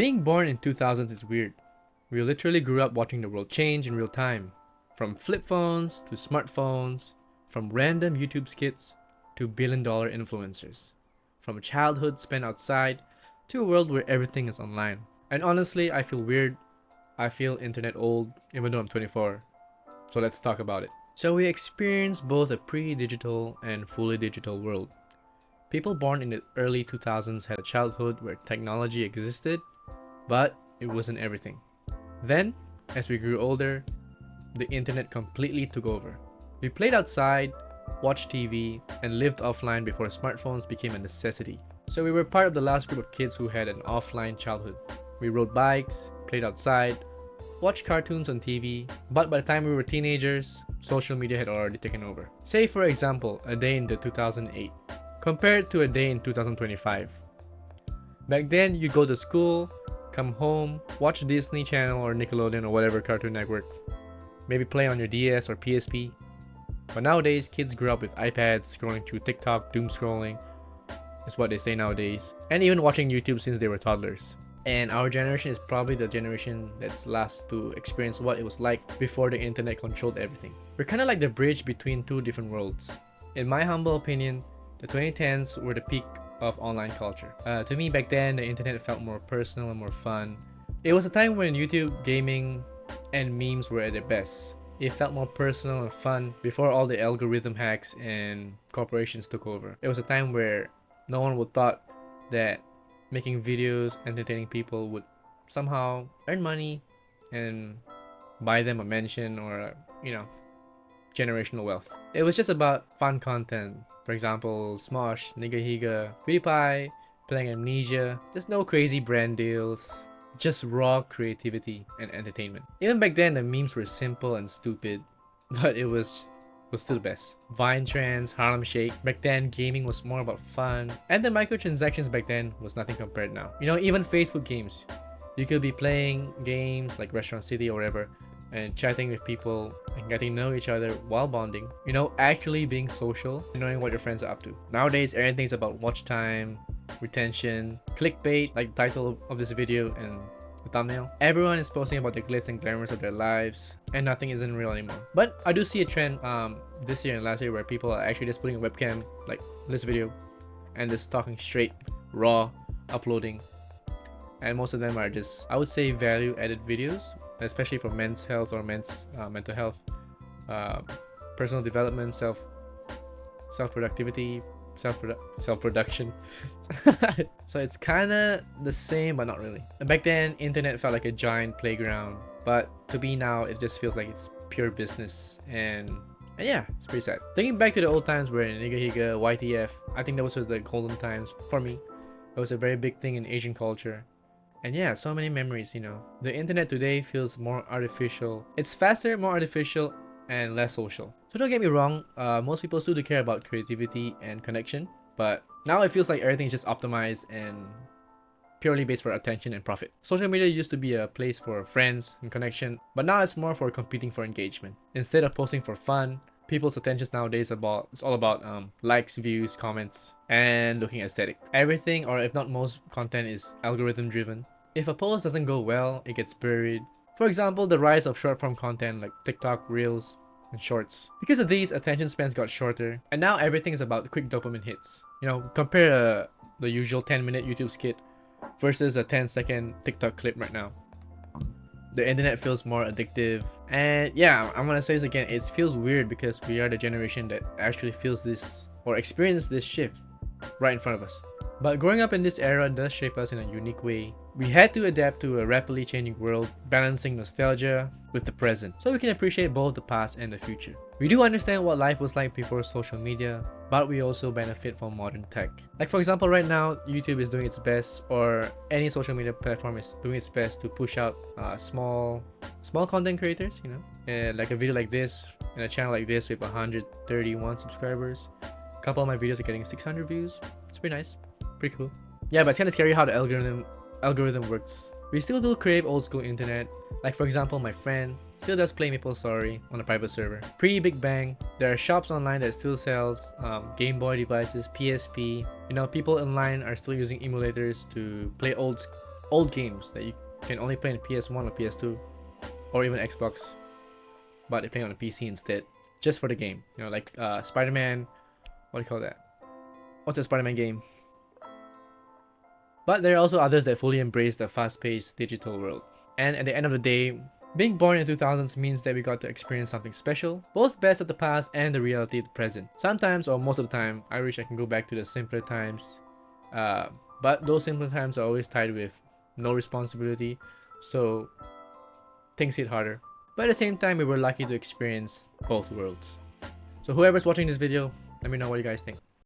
Being born in 2000s is weird. We literally grew up watching the world change in real time. From flip phones to smartphones, from random YouTube skits to billion-dollar influencers. From a childhood spent outside to a world where everything is online. And honestly, I feel weird. I feel internet old, even though I'm 24. So let's talk about it. So we experience both a pre-digital and fully digital world. People born in the early 2000s had a childhood where technology existed, but it wasn't everything. Then, as we grew older, the internet completely took over. We played outside, watched TV, and lived offline before smartphones became a necessity. So we were part of the last group of kids who had an offline childhood. We rode bikes, played outside, watched cartoons on TV, but by the time we were teenagers, social media had already taken over. Say for example, a day in the 2008, compared to a day in 2025. Back then, you go to school, come home, watch Disney Channel or Nickelodeon or whatever Cartoon Network, maybe play on your DS or PSP. But nowadays, kids grew up with iPads, scrolling through TikTok, doom scrolling, is what they say nowadays, and even watching YouTube since they were toddlers. And our generation is probably the generation that's last to experience what it was like before the internet controlled everything. We're kind of like the bridge between two different worlds. In my humble opinion, the 2010s were the peak of online culture. To me, back then, the internet felt more personal and more fun. It was a time when YouTube, gaming, and memes were at their best. It felt more personal and fun before all the algorithm hacks and corporations took over. It was a time where no one would thought that making videos, entertaining people would somehow earn money and buy them a mansion or, generational wealth. It was just about fun content. For example, Smosh, Nigahiga, PewDiePie, playing Amnesia. There's no crazy brand deals. Just raw creativity and entertainment. Even back then, the memes were simple and stupid, but it was still the best. Vine trends, Harlem Shake. Back then, gaming was more about fun, and the microtransactions back then was nothing compared now. Even Facebook games. You could be playing games like Restaurant City or whatever, and chatting with people and getting to know each other while bonding. Actually being social and knowing what your friends are up to. Nowadays, everything's about watch time, retention, clickbait, like the title of this video and the thumbnail. Everyone is posting about the glitz and glamours of their lives, and nothing isn't real anymore. But I do see a trend this year and last year where people are actually just putting a webcam like this video and just talking straight, raw, uploading. And most of them are just, I would say, value-added videos, especially for men's health or men's mental health, personal development, self-productivity, self-production. So it's kind of the same, but not really. And back then, internet felt like a giant playground, but to me now, it just feels like it's pure business. And yeah, it's pretty sad. Thinking back to the old times where Nigahiga, YTF, I think that was the golden times for me. It was a very big thing in Asian culture. And yeah, so many memories, The internet today feels more artificial. It's faster, more artificial, and less social. So don't get me wrong, most people still do care about creativity and connection, but now it feels like everything is just optimized and purely based for attention and profit. Social media used to be a place for friends and connection, but now it's more for competing for engagement. Instead of posting for fun, people's attention nowadays it's all about likes, views, comments, and looking aesthetic. Everything, or if not most content, is algorithm driven. If a post doesn't go well, it gets buried. For example, the rise of short form content like TikTok, Reels, and Shorts. Because of these, attention spans got shorter, and now everything is about quick dopamine hits. Compare the usual 10-minute YouTube skit versus a 10-second TikTok clip right now. The internet feels more addictive, and yeah, I'm gonna say this again, it feels weird because we are the generation that actually feels this or experienced this shift right in front of us. But growing up in this era does shape us in a unique way. We had to adapt to a rapidly changing world, balancing nostalgia with the present, so we can appreciate both the past and the future. We do understand what life was like before social media, but we also benefit from modern tech. Like for example, right now, YouTube is doing its best, or any social media platform is doing its best to push out small content creators, like a video like this, and a channel like this with 131 subscribers. A couple of my videos are getting 600 views. It's pretty nice. Pretty cool. Yeah, but it's kind of scary how the algorithm works. We still do crave old school internet. Like for example, my friend still does play MapleStory on a private server. Pre-Big Bang, there are shops online that still sells Game Boy devices, PSP. People online are still using emulators to play old old games that you can only play on PS1 or PS2 or even Xbox, but you're playing on a PC instead, just for the game. You know, like Spider-Man. What do you call that? What's the Spider-Man game? But there are also others that fully embrace the fast-paced digital world. And at the end of the day, being born in the 2000s means that we got to experience something special, both best of the past and the reality of the present. Sometimes, or most of the time, I wish I can go back to the simpler times. But those simpler times are always tied with no responsibility, so things hit harder. But at the same time, we were lucky to experience both worlds. So whoever's watching this video, let me know what you guys think.